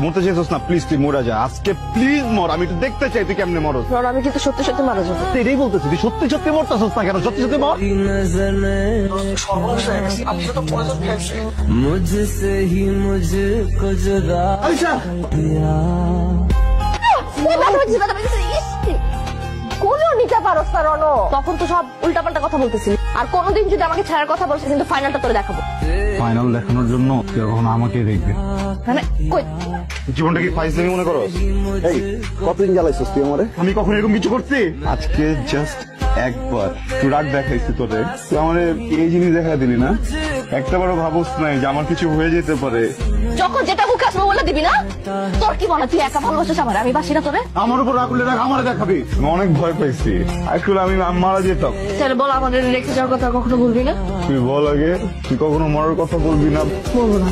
মরতে চাইছিস না, প্লিজ তুই মরা যা আজকে, প্লিজ মর, আমি একটু দেখতে চাই তুই কেমনে মরস। আমি কিন্তু সত্যি সত্যি মারা যাবো। তুই এটাই বলতেছিস, তুই সত্যি সত্যি মরতেছিস না কেন? সত্যি সত্যি মর। मुझसे ही मुझको जुदा কোনও নিতে পারস না রনো। তখন তো সব উল্টাপাল্টা কথা বলতেছিস, আর কোনোদিন যদি আমাকে ছাড়ার কথা বলছিস কিন্তু ফাইনালটা তোরে দেখাবো। ফাইনাল দেখানোর জন্য তুই কখনো আমাকে দেখবে? মানে কই জীবনটা কি ফাইজলামি মনে করস? এই কতদিন জ্বালাইছিস তুই আমারে? আমি কখনো এরকম কিছু করছি? আজকে জাস্ট একবার তুই রাগ দেখাইছি তোরে, তুই আমারে এই জিনিস দেখা দিলি না, একটা বারও ভাবস নাই যে আমার কিছু হয়ে যেতে পারে। যখন যেটা মুখে আসবে বলে দিবি না? তোর কি মনে হয় তুই একা ভালোবাসিস আমার, আমি বাসি না তোরে? আমার উপর রাগ করলে রাগ আমারে দেখাবি? আমি অনেক ভয় পাইছি, আসলে আমি মারা যেতাম। তাহলে বল আমাদের রেখে যাওয়ার কথা কখনো বলবি না? তুই বল আগে, তুই কখনো মরার কথা বলবি না? বলবো না।